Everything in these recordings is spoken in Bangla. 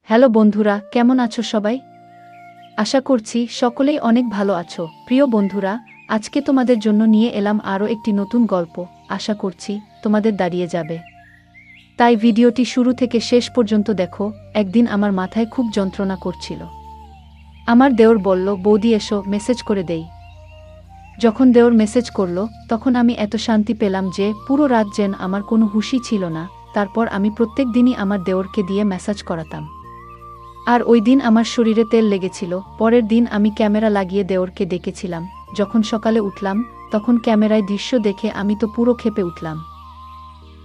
হ্যালো বন্ধুরা, কেমন আছো সবাই? আশা করছি সকলেই অনেক ভালো আছো। প্রিয় বন্ধুরা, আজকে তোমাদের জন্য নিয়ে এলাম আরও একটি নতুন গল্প। আশা করছি তোমাদের দাঁড়িয়ে যাবে। তাই ভিডিওটি শুরু থেকে শেষ পর্যন্ত দেখো। একদিন আমার মাথায় খুব যন্ত্রণা করছিল। আমার দেওর বলল, বৌদি এসো, মেসেজ করে দেই। যখন দেওর মেসেজ করল, তখন আমি এত শান্তি পেলাম যে পুরো রাত যেন আমার কোনো হুঁশই ছিল না। তারপর আমি প্রত্যেক দিনই আমার দেওরকে দিয়ে মেসেজ করাতাম। আর ওই দিন আমার শরীরে তেল লেগেছিল। পরের দিন আমি ক্যামেরা লাগিয়ে দেওরকে ডেকেছিলাম। যখন সকালে উঠলাম, তখন ক্যামেরায় দৃশ্য দেখে আমি তো পুরো ক্ষেপে উঠলাম।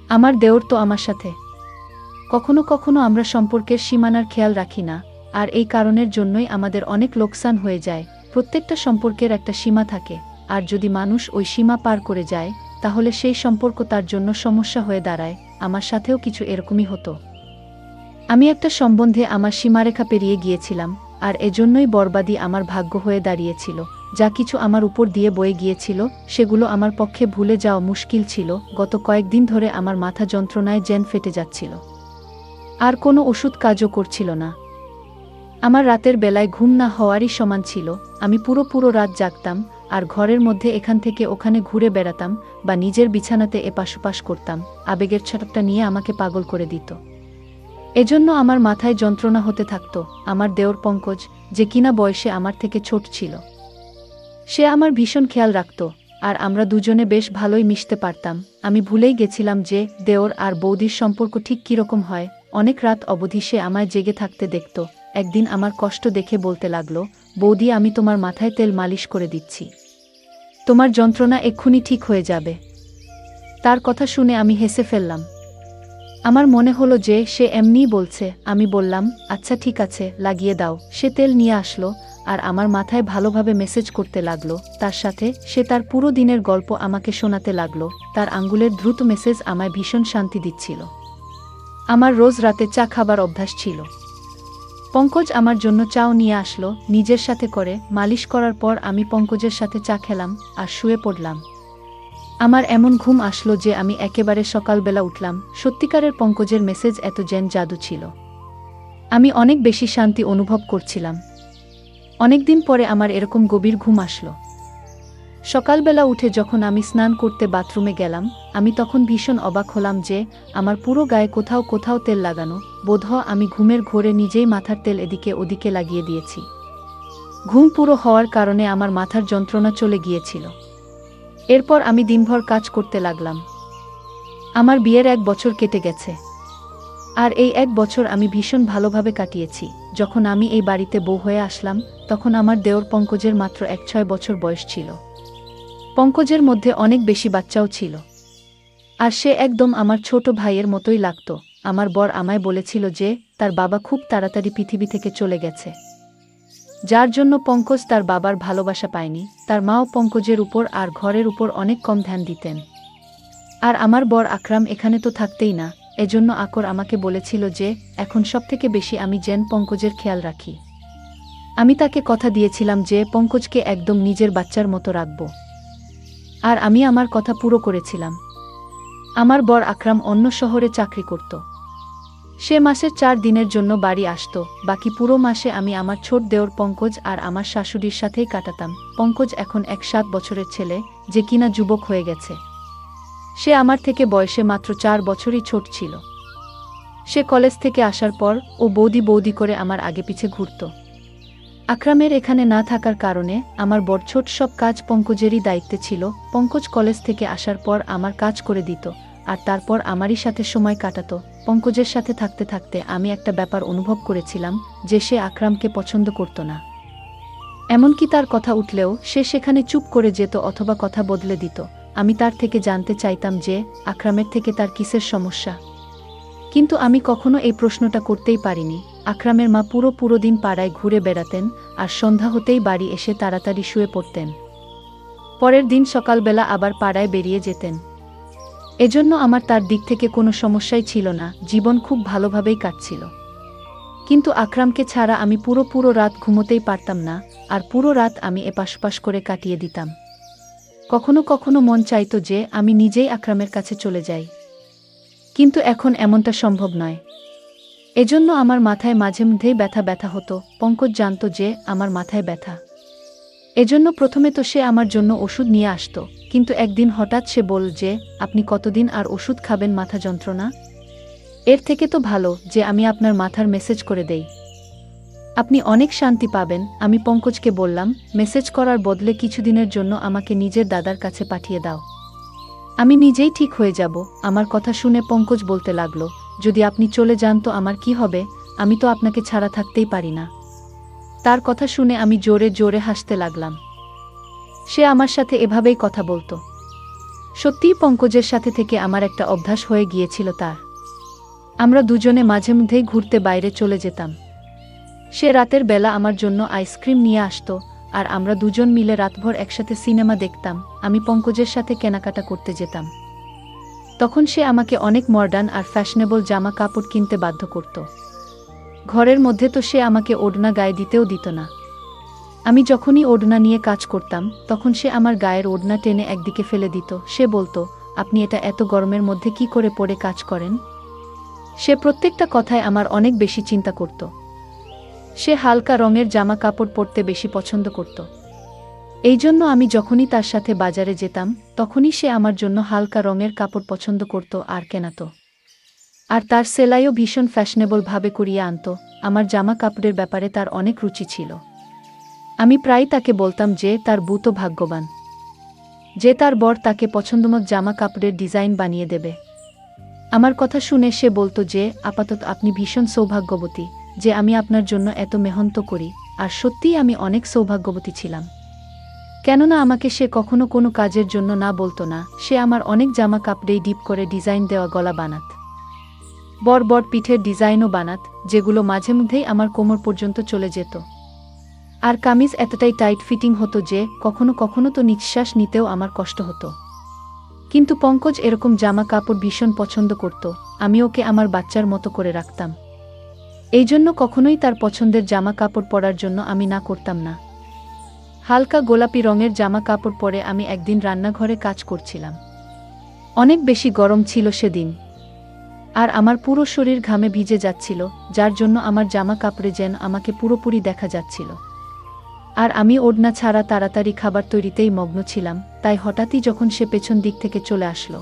আমার দেওর তো আমার সাথে। কখনো কখনো আমরা সম্পর্কের সীমানার খেয়াল রাখি না, আর এই কারণের জন্যই আমাদের অনেক লোকসান হয়ে যায়। প্রত্যেকটা সম্পর্কের একটা সীমা থাকে, আর যদি মানুষ ওই সীমা পার করে যায়, তাহলে সেই সম্পর্ক তার জন্য সমস্যা হয়ে দাঁড়ায়। আমার সাথেও কিছু এরকমই হতো। আমি একটা সম্বন্ধে আমার সীমারেখা পেরিয়ে গিয়েছিলাম, আর এজন্যই বরবাদী আমার ভাগ্য হয়ে দাঁড়িয়েছিল। যা কিছু আমার উপর দিয়ে বয়ে গিয়েছিল, সেগুলো আমার পক্ষে ভুলে যাওয়া মুশকিল ছিল। গত কয়েকদিন ধরে আমার মাথা যন্ত্রণায় জেন ফেটে যাচ্ছিল। আর কোনো ওষুধ কাজও করছিল না। আমার রাতের বেলায় ঘুম না হওয়ারই সমান ছিল। আমি পুরো রাত জাগতাম, আর ঘরের মধ্যে এখান থেকে ওখানে ঘুরে বেড়াতাম, বা নিজের বিছানাতে এপাশ ওপাশ করতাম। আবেগের ছাপটা নিয়ে আমাকে পাগল করে দিত। এজন্য আমার মাথায় যন্ত্রণা হতে থাকত। আমার দেওর পঙ্কজ, যে কিনা বয়সে আমার থেকে ছোট ছিল, সে আমার ভীষণ খেয়াল রাখত, আর আমরা দুজনে বেশ ভালোই মিশতে পারতাম। আমি ভুলেই গেছিলাম যে দেওর আর বৌদির সম্পর্ক ঠিক কীরকম হয়। অনেক রাত অবধি সে আমায় জেগে থাকতে দেখত। একদিন আমার কষ্ট দেখে বলতে লাগলো, বৌদি, আমি তোমার মাথায় তেল মালিশ করে দিচ্ছি, তোমার যন্ত্রণা এক্ষুনি ঠিক হয়ে যাবে। তার কথা শুনে আমি হেসে ফেললাম। আমার মনে হলো যে সে এমনিই বলছে। আমি বললাম, আচ্ছা ঠিক আছে, লাগিয়ে দাও। সে তেল নিয়ে আসলো, আর আমার মাথায় ভালোভাবে মেসেজ করতে লাগলো। তার সাথে সে তার পুরো দিনের গল্প আমাকে শোনাতে লাগলো। তার আঙ্গুলের দ্রুত মেসেজ আমায় ভীষণ শান্তি দিচ্ছিল। আমার রোজ রাতে চা খাবার অভ্যাস ছিল। পঙ্কজ আমার জন্য চাও নিয়ে আসলো। নিজের সাথে করে মালিশ করার পর আমি পঙ্কজের সাথে চা খেলাম আর শুয়ে পড়লাম। আমার এমন ঘুম আসলো যে আমি একেবারে সকালবেলা উঠলাম। সত্যিকারের পঙ্কজের মেসেজ এত যেন জাদু ছিল। আমি অনেক বেশি শান্তি অনুভব করছিলাম। অনেকদিন পরে আমার এরকম গভীর ঘুম আসলো। সকালবেলা উঠে যখন আমি স্নান করতে বাথরুমে গেলাম, আমি তখন ভীষণ অবাক হলাম যে আমার পুরো গায়ে কোথাও কোথাও তেল লাগানো। বোধহয় আমি ঘুমের ঘোরে নিজেই মাথার তেল এদিকে ওদিকে লাগিয়ে দিয়েছি। ঘুম পুরো হওয়ার কারণে আমার মাথার যন্ত্রণা চলে গিয়েছিল। এরপর আমি দিনভর কাজ করতে লাগলাম। আমার বিয়ের 1 বছর কেটে গেছে, আর এই 1 বছর আমি ভীষণ ভালোভাবে কাটিয়েছি। যখন আমি এই বাড়িতে বউ হয়ে আসলাম, তখন আমার দেওর পঙ্কজের মাত্র 6 বছর বয়স ছিল। পঙ্কজের মধ্যে অনেক বেশি বাচ্চাও ছিল, আর সে একদম আমার ছোট ভাইয়ের মতোই লাগত। আমার বর আমায় বলেছিল যে তার বাবা খুব তাড়াতাড়ি পৃথিবী থেকে চলে গেছে, যার জন্য পঙ্কজ তার বাবার ভালোবাসা পায়নি। তার মাও পঙ্কজের উপর আর ঘরের উপর অনেক কম ধ্যান দিতেন। আর আমার বর আকরাম এখানে তো থাকতেই না। এজন্য আকর আমাকে বলেছিল যে এখন সবথেকে বেশি আমি যেন পঙ্কজের খেয়াল রাখি। আমি তাকে কথা দিয়েছিলাম যে পঙ্কজকে একদম নিজের বাচ্চার মতো রাখব, আর আমি আমার কথা পুরো করেছিলাম। আমার বর আকরাম অন্য শহরে চাকরি করত। সে মাসের 4 দিনের জন্য বাড়ি আসত। বাকি পুরো মাসে আমি আমার ছোট দেওর পঙ্কজ আর আমার শাশুড়ির সাথেই কাটাতাম। পঙ্কজ এখন 7 বছরের ছেলে, যে কিনা যুবক হয়ে গেছে। সে আমার থেকে বয়সে মাত্র 4 বছরই ছোট ছিল। সে কলেজ থেকে আসার পর ও বৌদি বৌদি করে আমার আগে পিছে ঘুরত। আকরামের এখানে না থাকার কারণে আমার বর ছোট সব কাজ পঙ্কজেরই দায়িত্বে ছিল। পঙ্কজ কলেজ থেকে আসার পর আমার কাজ করে দিত, আর তারপর আমারই সাথে সময় কাটাত। পঙ্কজের সাথে থাকতে থাকতে আমি একটা ব্যাপার অনুভব করেছিলাম যে সে আকরামকে পছন্দ করত না। এমনকি তার কথা উঠলেও সে সেখানে চুপ করে যেত অথবা কথা বদলে দিত। আমি তার থেকে জানতে চাইতাম যে আকরামের থেকে তার কিসের সমস্যা, কিন্তু আমি কখনো এই প্রশ্নটা করতেই পারিনি। আকরামের মা পুরো দিন পাড়ায় ঘুরে বেড়াতেন, আর সন্ধ্যা হতেই বাড়ি এসে তাড়াতাড়ি শুয়ে পড়তেন। পরের দিন সকালবেলা আবার পাড়ায় বেরিয়ে যেতেন। এজন্য আমার তার দিক থেকে কোনো সমস্যাই ছিল না। জীবন খুব ভালোভাবেই কাটছিল। কিন্তু আকরামকে ছাড়া আমি পুরো রাত ঘুমোতেই পারতাম না, আর পুরো রাত আমি এপাশ ওপাশ করে কাটিয়ে দিতাম। কখনো কখনো মন চাইতো যে আমি নিজেই আকরামের কাছে চলে যাই, কিন্তু এখন এমনটা সম্ভব নয়। এজন্য আমার মাথায় মাঝে মধ্যেই ব্যথা ব্যথা হতো। পঙ্কজ জানত যে আমার মাথায় ব্যথা। এজন্য প্রথমে তো সে আমার জন্য ওষুধ নিয়ে আসতো, কিন্তু একদিন হঠাৎ সে বলল যে, আপনি কতদিন আর ওষুধ খাবেন মাথা যন্ত্রণা? এর থেকে তো ভালো যে আমি আপনার মাথার মেসেজ করে দেই। আপনি অনেক শান্তি পাবেন। আমি পঙ্কজকে বললাম, মেসেজ করার বদলে কিছুদিনের জন্য আমাকে নিজের দাদার কাছে পাঠিয়ে দাও। আমি নিজেই ঠিক হয়ে যাব। আমার কথা শুনে পঙ্কজ বলতে লাগলো, যদি আপনি চলে যান তো আমার কি হবে? আমি তো আপনাকে ছাড়া থাকতেই পারি না। তার কথা শুনে আমি জোরে জোরে হাসতে লাগলাম। সে আমার সাথে এভাবেই কথা বলতো। সত্যিই পঙ্কজের সাথে থেকে আমার একটা অভ্যাস হয়ে গিয়েছিল তার। আমরা দুজনে মাঝে মধ্যেই ঘুরতে বাইরে চলে যেতাম। সে রাতের বেলা আমার জন্য আইসক্রিম নিয়ে আসতো, আর আমরা দুজন মিলে রাতভর একসাথে সিনেমা দেখতাম। আমি পঙ্কজের সাথে কেনাকাটা করতে যেতাম। তখন সে আমাকে অনেক মডার্ন আর ফ্যাশনেবল জামা কাপড় কিনতে বাধ্য করত। ঘরের মধ্যে তো সে আমাকে ওড়না গায়ে দিতেও দিত না। আমি যখনই ওড়না নিয়ে কাজ করতাম, তখন সে আমার গায়ের ওড়না টেনে একদিকে ফেলে দিত। সে বলতো, আপনি এটা এত গরমের মধ্যে কি করে পরে কাজ করেন? সে প্রত্যেকটা কথায় আমার অনেক বেশি চিন্তা করত। সে হালকা রঙের জামা কাপড় পরতে বেশি পছন্দ করত। এই জন্য আমি যখনই তার সাথে বাজারে যেতাম, তখনই সে আমার জন্য হালকা রঙের কাপড় পছন্দ করত আর কেনাত। আর তার সেলাইও ভীষণ ফ্যাশনেবল ভাবে করিয়ে আনত। আমার জামা কাপড়ের ব্যাপারে তার অনেক রুচি ছিল। আমি প্রায় তাকে বলতাম যে তার বউ তো ভাগ্যবান, যে তার বর তাকে পছন্দমতো জামা কাপড়ের ডিজাইন বানিয়ে দেবে। আমার কথা শুনে সে বলতো যে, আপাতত আপনি ভীষণ সৌভাগ্যবতী যে আমি আপনার জন্য এত মেহনত করি। আর সত্যিই আমি অনেক সৌভাগ্যবতী ছিলাম। কেননা আমাকে সে কখনো কোনো কাজের জন্য না বলতো না। সে আমার অনেক জামা কাপড়েই ডিপ করে ডিজাইন দেওয়া গলা বানাত, বড় বড় পিঠের ডিজাইনও বানাত, যেগুলো মাঝে মধ্যেই আমার কোমর পর্যন্ত চলে যেত। আর কামিজ এতটাই টাইট ফিটিং হতো যে কখনো কখনো তো নিঃশ্বাস নিতেও আমার কষ্ট হতো। কিন্তু পঙ্কজ এরকম জামা কাপড় ভীষণ পছন্দ করত। আমি ওকে আমার বাচ্চার মতো করে রাখতাম। এই জন্য কখনোই তার পছন্দের জামা কাপড় পরার জন্য আমি না করতাম না। হালকা গোলাপি রঙের জামা কাপড় পরে আমি একদিন রান্নাঘরে কাজ করছিলাম। অনেক বেশি গরম ছিল সেদিন, আর আমার পুরো শরীর ঘামে ভিজে যাচ্ছিল, যার জন্য আমার জামা কাপড়ে যেন আমাকে পুরোপুরি দেখা যাচ্ছিল। আর আমি ওড়না ছাড়া তাড়াতাড়ি খাবার তৈরিতেই মগ্ন ছিলাম। তাই হঠাৎই যখন সে পেছন দিক থেকে চলে আসলো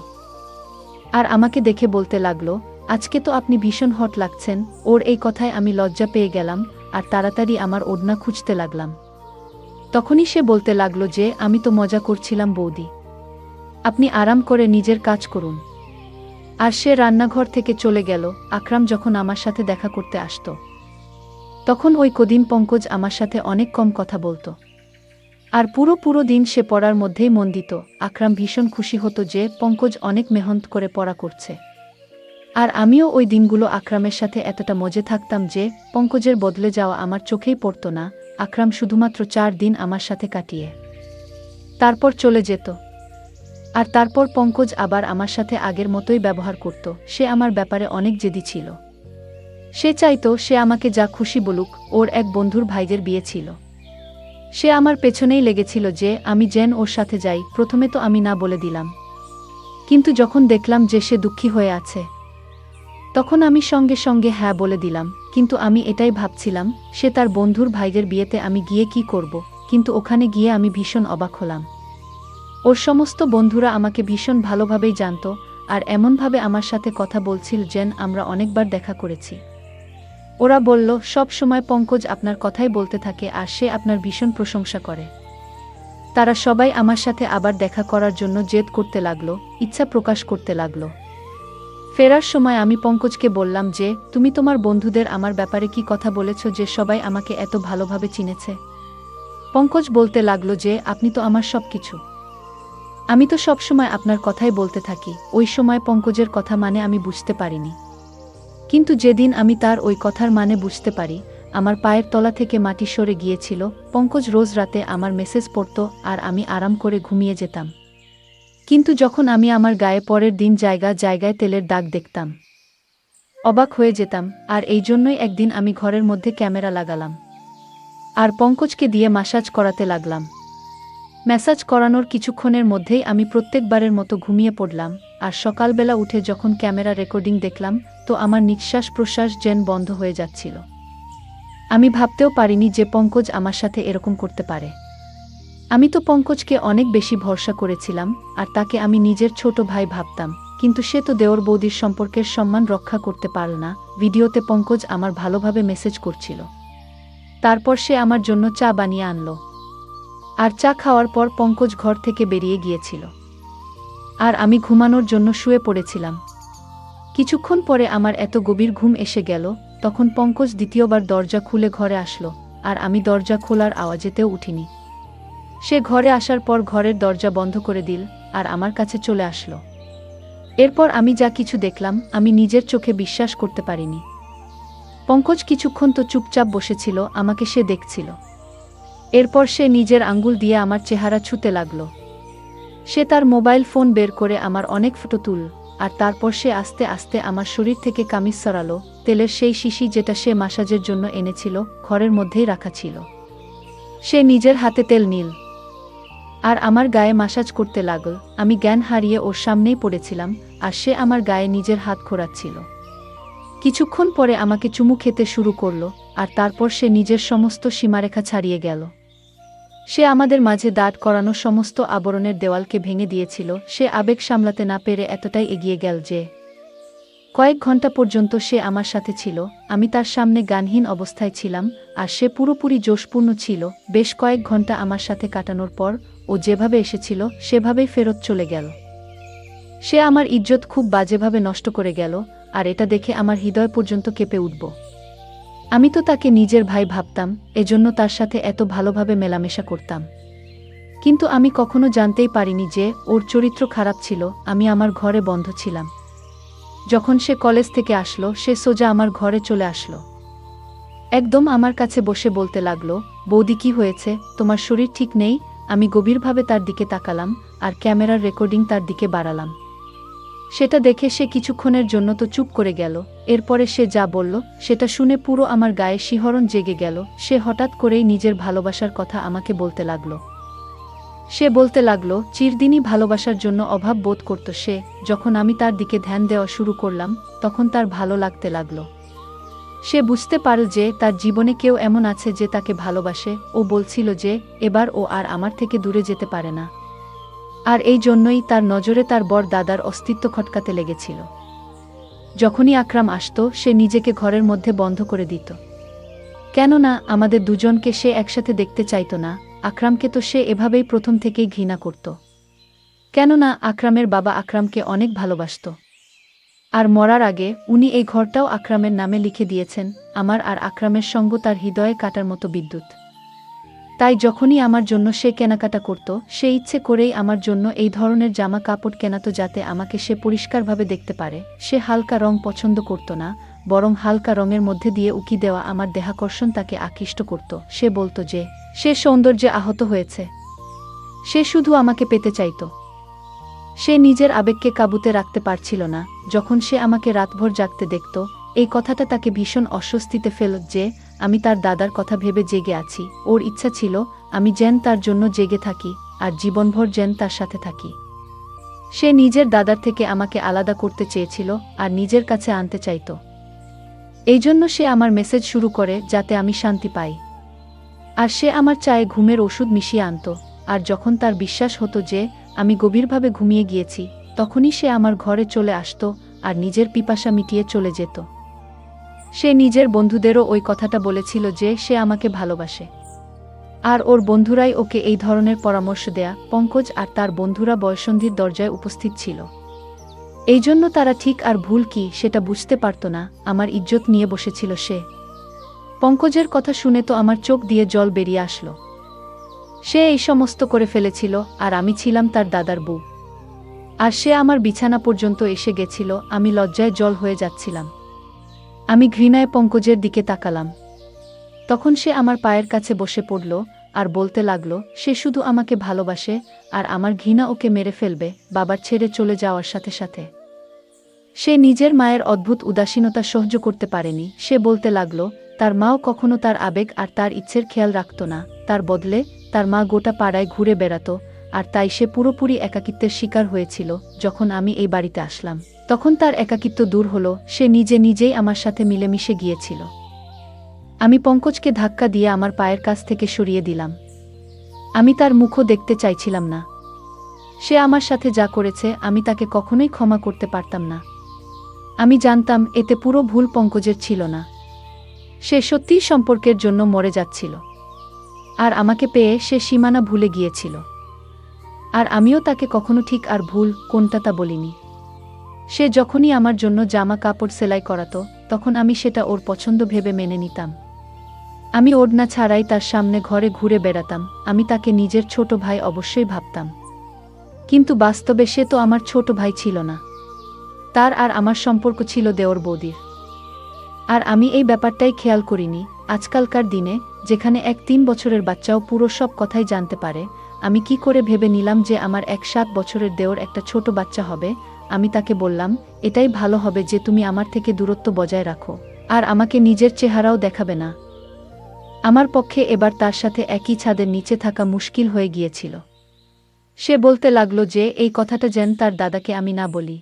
আর আমাকে দেখে বলতে লাগলো, আজকে তো আপনি ভীষণ হট লাগছেন। ওর এই কথায় আমি লজ্জা পেয়ে গেলাম আর তাড়াতাড়ি আমার ওড়না খুঁজতে লাগলাম। তখনই সে বলতে লাগলো যে, আমি তো মজা করছিলাম বৌদি, আপনি আরাম করে নিজের কাজ করুন। আর সে রান্নাঘর থেকে চলে গেল। আকরাম যখন আমার সাথে দেখা করতে আসতো, তখন ওই কদিন পঙ্কজ আমার সাথে অনেক কম কথা বলতো। আর পুরো দিন সে পড়ার মধ্যেই মন দিত। আকরাম ভীষণ খুশি হতো যে পঙ্কজ অনেক মেহনত করে পড়া করছে। আর আমিও ওই দিনগুলো আকরামের সাথে এতটা মজে থাকতাম যে পঙ্কজের বদলে যাওয়া আমার চোখেই পড়তো না। আকরাম শুধুমাত্র 4 দিন আমার সাথে কাটিয়ে তারপর চলে যেত। আর তারপর পঙ্কজ আবার আমার সাথে আগের মতোই ব্যবহার করত। সে আমার ব্যাপারে অনেক জেদি ছিল। সে চাইতো সে আমাকে যা খুশি বলুক। ওর এক বন্ধুর ভাইদের বিয়ে ছিল। সে আমার পেছনেই লেগেছিল যে আমি যেন ওর সাথে যাই। প্রথমে তো আমি না বলে দিলাম, কিন্তু যখন দেখলাম যে সে দুঃখী হয়ে আছে, তখন আমি সঙ্গে সঙ্গে হ্যাঁ বলে দিলাম। কিন্তু আমি এটাই ভাবছিলাম, সে তার বন্ধুর ভাইদের বিয়েতে আমি গিয়ে কি করব। কিন্তু ওখানে গিয়ে আমি ভীষণ অবাক হলাম। ওর সমস্ত বন্ধুরা আমাকে ভীষণ ভালোভাবেই জানত, আর এমনভাবে আমার সাথে কথা বলছিল যেন আমরা অনেকবার দেখা করেছি। ওরা বলল, সব সময় পঙ্কজ আপনার কথাই বলতে থাকে আর সে আপনার ভীষণ প্রশংসা করে। তারা সবাই আমার সাথে আবার দেখা করার জন্য জেদ করতে লাগলো, ইচ্ছা প্রকাশ করতে লাগলো। ফেরার সময় আমি পঙ্কজকে বললাম যে, তুমি তোমার বন্ধুদের আমার ব্যাপারে কি কথা বলেছ যে সবাই আমাকে এত ভালোভাবে চিনেছে? পঙ্কজ বলতে লাগলো যে, আপনি তো আমার সব কিছু। আমি তো সব সময় আপনার কথাই বলতে থাকি। ওই সময় পঙ্কজের কথা মানে আমি বুঝতে পারিনি, কিন্তু যেদিন আমি তার ওই কথার মানে বুঝতে পারি, আমার পায়ের তলা থেকে মাটি সরে গিয়েছিল। পঙ্কজ রোজ রাতে আমার মেসেজ পড়ত আর আমি আরাম করে ঘুমিয়ে যেতাম। কিন্তু যখন আমি আমার গায়ে পরের দিন জায়গায় তেলের দাগ দেখতাম, অবাক হয়ে যেতাম। আর এই জন্যই একদিন আমি ঘরের মধ্যে ক্যামেরা লাগালাম আর পঙ্কজকে দিয়ে মাসাজ করাতে লাগলাম। মেসাজ করানোর কিছুক্ষণের মধ্যেই আমি প্রত্যেকবারের মতো ঘুমিয়ে পড়লাম, আর সকালবেলা উঠে যখন ক্যামেরা রেকর্ডিং দেখলাম তো আমার নিঃশ্বাস প্রশ্বাস যেন বন্ধ হয়ে যাচ্ছিল। আমি ভাবতেও পারিনি যে পঙ্কজ আমার সাথে এরকম করতে পারে। আমি তো পঙ্কজকে অনেক বেশি ভরসা করেছিলাম, আর তাকে আমি নিজের ছোট ভাই ভাবতাম, কিন্তু সে তো দেওর বৌদির সম্পর্কের সম্মান রক্ষা করতে পারল না। ভিডিওতে পঙ্কজ আমার ভালোভাবে মেসেজ করছিল। তারপর সে আমার জন্য চা বানিয়ে আনলো, আর চা খাওয়ার পর পঙ্কজ ঘর থেকে বেরিয়ে গিয়েছিল, আর আমি ঘুমানোর জন্য শুয়ে পড়েছিলাম। কিছুক্ষণ পরে আমার এত গভীর ঘুম এসে গেল, তখন পঙ্কজ দ্বিতীয়বার দরজা খুলে ঘরে আসলো, আর আমি দরজা খোলার আওয়াজেতেও উঠিনি। সে ঘরে আসার পর ঘরের দরজা বন্ধ করে দিল, আর আমার কাছে চলে আসলো। এরপর আমি যা কিছু দেখলাম আমি নিজের চোখে বিশ্বাস করতে পারিনি। পঙ্কজ কিছুক্ষণ তো চুপচাপ বসেছিল, আমাকে সে দেখছিল। এরপর সে নিজের আঙ্গুল দিয়ে আমার চেহারা ছুঁতে লাগলো। সে তার মোবাইল ফোন বের করে আমার অনেক ফটো তুলল, আর তারপর সে আস্তে আস্তে আমার শরীর থেকে কামিজ সরালো। তেলের সেই শিশি যেটা সে মাসাজের জন্য এনেছিল ঘরের মধ্যেই রাখা ছিল। সে নিজের হাতে তেল নিল, আর আমার গায়ে মাসাজ করতে লাগল। আমি জ্ঞান হারিয়ে ওর সামনেই পড়েছিলাম, আর সে আমার গায়ে নিজের হাত ঘোরাচ্ছিল। কিছুক্ষণ পরে আমাকে চুমু খেতে শুরু করলো, আর তারপর সে নিজের সমস্ত সীমারেখা ছাড়িয়ে গেল। সে আমাদের মাঝে দাঁড় করানো সমস্ত আবরণের দেওয়ালকে ভেঙে দিয়েছিল। সে আবেগ সামলাতে না পেরে এতটাই এগিয়ে গেল যে কয়েক ঘন্টা পর্যন্ত সে আমার সাথে ছিল। আমি তার সামনে গানহীন অবস্থায় ছিলাম, আর সে পুরোপুরি জোশপূর্ণ ছিল। বেশ কয়েক ঘন্টা আমার সাথে কাটানোর পর ও যেভাবে এসেছিল সেভাবেই ফেরত চলে গেল। সে আমার ইজ্জত খুব বাজেভাবে নষ্ট করে গেল, আর এটা দেখে আমার হৃদয় পর্যন্ত কেঁপে উঠল। আমি তো তাকে নিজের ভাই ভাবতাম, এজন্য তার সাথে এত ভালোভাবে মেলামেশা করতাম। কিন্তু আমি কখনো জানতেই পারিনি যে ওর চরিত্র খারাপ ছিল। আমি আমার ঘরে বন্ধ ছিলাম। যখন সে কলেজ থেকে আসলো সে সোজা আমার ঘরে চলে আসলো। একদম আমার কাছে বসে বলতে লাগলো, বৌদি কি হয়েছে, তোমার শরীর ঠিক নেই? আমি গভীরভাবে তার দিকে তাকালাম, আর ক্যামেরার রেকর্ডিং তার দিকে বাড়ালাম। সেটা দেখে সে কিছুক্ষণের জন্য তো চুপ করে গেল। এরপরে সে যা বলল সেটা শুনে পুরো আমার গায়ে শিহরণ জেগে গেল। সে হঠাৎ করেই নিজের ভালোবাসার কথা আমাকে বলতে লাগলো। সে বলতে লাগলো চিরদিনই ভালোবাসার জন্য অভাব বোধ করত সে। যখন আমি তার দিকে ধ্যান দেওয়া শুরু করলাম তখন তার ভালো লাগতে লাগলো। সে বুঝতে পারল যে তার জীবনে কেউ এমন আছে যে তাকে ভালোবাসে। ও বলছিল যে এবার ও আর আমার থেকে দূরে যেতে পারে না, আর এই জন্যই তার নজরে তার বড় দাদার অস্তিত্ব খটকাতে লেগেছিল। যখনই আকরাম আসতো সে নিজেকে ঘরের মধ্যে বন্ধ করে দিত, কেননা আমাদের দুজনকে সে একসাথে দেখতে চাইত না। আকরামকে তো সে এভাবেই প্রথম থেকেই ঘৃণা করত, কেননা আকরামের বাবা আকরামকে অনেক ভালোবাসত, আর মরার আগে উনি এই ঘরটাও আকরামের নামে লিখে দিয়েছেন। আমার আর আকরামের সঙ্গ তার হৃদয়ে কাটার মতো বিদ্যুৎ। তাই যখনই আমার জন্য সে কেনাকাটা করত সে ইচ্ছে করেই আমার জন্য এই ধরনের জামা কাপড় কেনাতো যাতে আমাকে সে পরিষ্কারভাবে দেখতে পারে। সে হালকা রং পছন্দ করত না, বরং হালকা রঙের মধ্যে দিয়ে উকি দেওয়া আমার দেহাকর্ষণ তাকে আকৃষ্ট করত। সে বলতো যে সে সৌন্দর্যে আহত হয়েছে, সে শুধু আমাকে পেতে চাইত। সে নিজের আবেগকে কাবুতে রাখতে পারছিল না। যখন সে আমাকে রাতভর জাগতে দেখত এই কথাটা তাকে ভীষণ অস্বস্তিতে ফেলত যে আমি তার দাদার কথা ভেবে জেগে আছি। ওর ইচ্ছা ছিল আমি যেন তার জন্য জেগে থাকি, আর জীবনভর যেন তার সাথে থাকি। সে নিজের দাদার থেকে আমাকে আলাদা করতে চেয়েছিল আর নিজের কাছে আনতে চাইত। এই জন্য সে আমার মেসেজ শুরু করে যাতে আমি শান্তি পাই, আর সে আমার চায়ে ঘুমের ওষুধ মিশিয়ে আনত। আর যখন তার বিশ্বাস হতো যে আমি গভীরভাবে ঘুমিয়ে গিয়েছি তখনই সে আমার ঘরে চলে আসতো আর নিজের পিপাসা মিটিয়ে চলে যেত। সে নিজের বন্ধুদেরও ওই কথাটা বলেছিল যে সে আমাকে ভালোবাসে, আর ওর বন্ধুরাই ওকে এই ধরনের পরামর্শ দেয়া। পঙ্কজ আর তার বন্ধুরা বয়ঃসন্ধির দরজায় উপস্থিত ছিল, এই জন্য তারা ঠিক আর ভুল কি সেটা বুঝতে পারত না। আমার ইজ্জত নিয়ে বসেছিল সে। পঙ্কজের কথা শুনে তো আমার চোখ দিয়ে জল বেরিয়ে আসলো। সে এই সমস্ত করে ফেলেছিল, আর আমি ছিলাম তার দাদার বউ, আর সে আমার বিছানা পর্যন্ত এসে গেছিল। আমি লজ্জায় জল হয়ে যাচ্ছিলাম। আমি ঘৃণায় পঙ্কজের দিকে তাকালাম। তখন সে আমার পায়ের কাছে বসে পড়ল আর বলতে লাগলো সে শুধু আমাকে ভালোবাসে, আর আমার ঘৃণা ওকে মেরে ফেলবে বাবার ছেড়ে চলে যাওয়ার সাথে সাথে। সে নিজের মায়ের অদ্ভুত উদাসীনতা সহ্য করতে পারেনি। সে বলতে লাগলো তার মাও কখনো তার আবেগ আর তার ইচ্ছের খেয়াল রাখত না, তার বদলে তার মা গোটা পাড়ায় ঘুরে বেড়াতো, আর তাই সে পুরোপুরি একাকিত্বের শিকার হয়েছিল। যখন আমি এই বাড়িতে আসলাম, তখন তার একাকিত্ব দূর হলো, সে নিজে নিজেই আমার সাথে মিলেমিশে গিয়েছিল। আমি পঙ্কজকে ধাক্কা দিয়ে আমার পায়ের কাছ থেকে সরিয়ে দিলাম। আমি তার মুখও দেখতে চাইছিলাম না। সে আমার সাথে যা করেছে আমি তাকে কখনোই ক্ষমা করতে পারতাম না। আমি জানতাম এতে পুরো ভুল পঙ্কজের ছিল না। সে সত্যিই সম্পর্কের জন্য মরে যাচ্ছিল, আর আমাকে পেয়ে সে সীমানা ভুলে গিয়েছিল। আর আমিও তাকে কখনো ঠিক আর ভুল কোনটা তা বলিনি। সে যখনই আমার জন্য জামা কাপড় সেলাই করাতো, তখন আমি সেটা ওর পছন্দ ভেবে মেনে নিতাম। আমি ওড়না ছাড়াই তার সামনে ঘরে ঘুরে বেড়াতাম। আমি তাকে নিজের ছোট ভাই অবশ্যই ভাবতাম, কিন্তু বাস্তবে সে তো আমার ছোট ভাই ছিল না। তার আর আমার সম্পর্ক ছিল দেওর বৌদির। আর আমি এই ব্যাপারটাই খেয়াল করিনি। আজকালকার দিনে, যেখানে এক 3 বছরের বাচ্চাও পুরো সব কথাই জানতে পারে, আমি কি করে ভেবে নিলাম যে আমার 7 বছরের দেওর একটা ছোট বাচ্চা হবে। আমি তাকে বললাম, এটাই ভালো হবে যে তুমি আমার থেকে দূরত্ব বজায় রাখো, আর আমাকে নিজের চেহারাও দেখাবে না। আমার পক্ষে এবার তার সাথে একই ছাদের নিচে থাকা মুশকিল হয়ে গিয়েছিল। সে বলতে লাগলো যে এই কথাটা যেন তার দাদাকে আমি না বলি।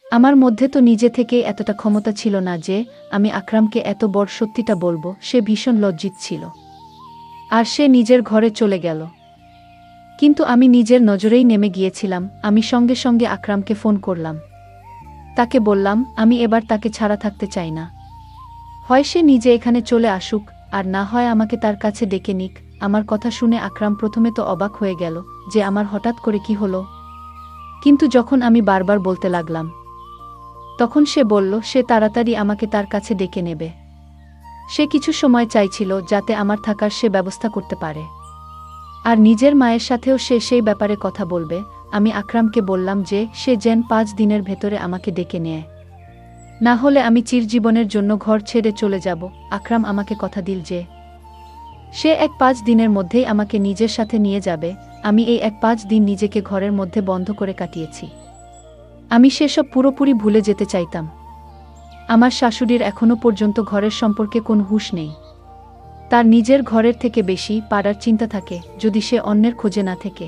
আমার মধ্যে তো নিজে থেকেই এতটা ক্ষমতা ছিল না যে আমি আকরামকে এত বড় সত্যিটা বলবো। সে ভীষণ লজ্জিত ছিল, আর সে নিজের ঘরে চলে গেল। কিন্তু আমি নিজের নজরেই নেমে গিয়েছিলাম। আমি সঙ্গে সঙ্গে আকরামকে ফোন করলাম। তাকে বললাম আমি এবার তাকে ছাড়া থাকতে চাই না। হয় সে নিজে এখানে চলে আসুক, আর না হয় আমাকে তার কাছে ডেকে নিক। আমার কথা শুনে আকরাম প্রথমে তো অবাক হয়ে গেল যে আমার হঠাৎ করে কি হলো। কিন্তু যখন আমি বারবার বলতে লাগলাম, তখন সে বলল সে তাড়াতাড়ি আমাকে তার কাছে ডেকে নেবে। সে কিছু সময় চাইছিল যাতে আমার থাকার সে ব্যবস্থা করতে পারে, আর নিজের মায়ের সাথেও সে সেই ব্যাপারে কথা বলবে। আমি আকরামকে বললাম যে সে যেন 5 দিনের ভেতরে আমাকে ডেকে নেয়, না হলে আমি চিরজীবনের জন্য ঘর ছেড়ে চলে যাব। আকরাম আমাকে কথা দিল যে সে 5 দিনের মধ্যেই আমাকে নিজের সাথে নিয়ে যাবে। আমি এই 5 দিন নিজেকে ঘরের মধ্যে বন্ধ করে কাটিয়েছি। আমি সেসব পুরোপুরি ভুলে যেতে চাইতাম। আমার শাশুড়ির এখনো পর্যন্ত ঘরের সম্পর্কে কোনো হুঁশ নেই। তার নিজের ঘরের থেকে বেশি পাড়ার চিন্তা থাকে। যদি সে অন্যের খোঁজে না থেকে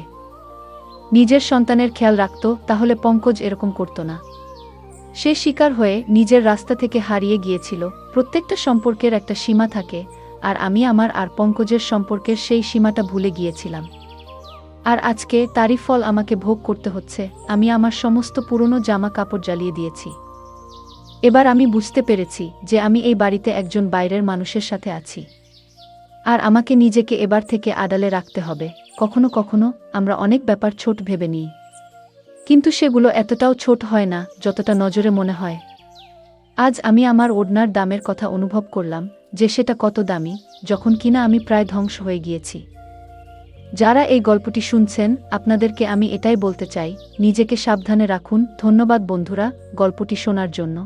নিজের সন্তানের খেয়াল রাখত, তাহলে পঙ্কজ এরকম করত না। সে শিকার হয়ে নিজের রাস্তা থেকে হারিয়ে গিয়েছিল। প্রত্যেকটা সম্পর্কের একটা সীমা থাকে, আর আমি আমার আর পঙ্কজের সম্পর্কের সেই সীমাটা ভুলে গিয়েছিলাম। আর আজকে তারই ফল আমাকে ভোগ করতে হচ্ছে। আমি আমার সমস্ত পুরনো জামা কাপড় জ্বালিয়ে দিয়েছি। এবার আমি বুঝতে পেরেছি যে আমি এই বাড়িতে একজন বাইরের মানুষের সাথে আছি, আর আমাকে নিজেকে এবার থেকে আড়ালে রাখতে হবে। কখনো কখনো আমরা অনেক ব্যাপার ছোট ভেবে নিই, কিন্তু সেগুলো এতটাও ছোট হয় না যতটা নজরে মনে হয়। আজ আমি আমার ওড়নার দামের কথা অনুভব করলাম, যে সেটা কত দামি, যখন কিনা আমি প্রায় ধ্বংস হয়ে গিয়েছি। যারা এই গল্পটি শুনছেন, আপনাদেরকে আমি এটাই বলতে চাই, নিজেকে সাবধানে রাখুন। ধন্যবাদ বন্ধুরা গল্পটি শোনার জন্য।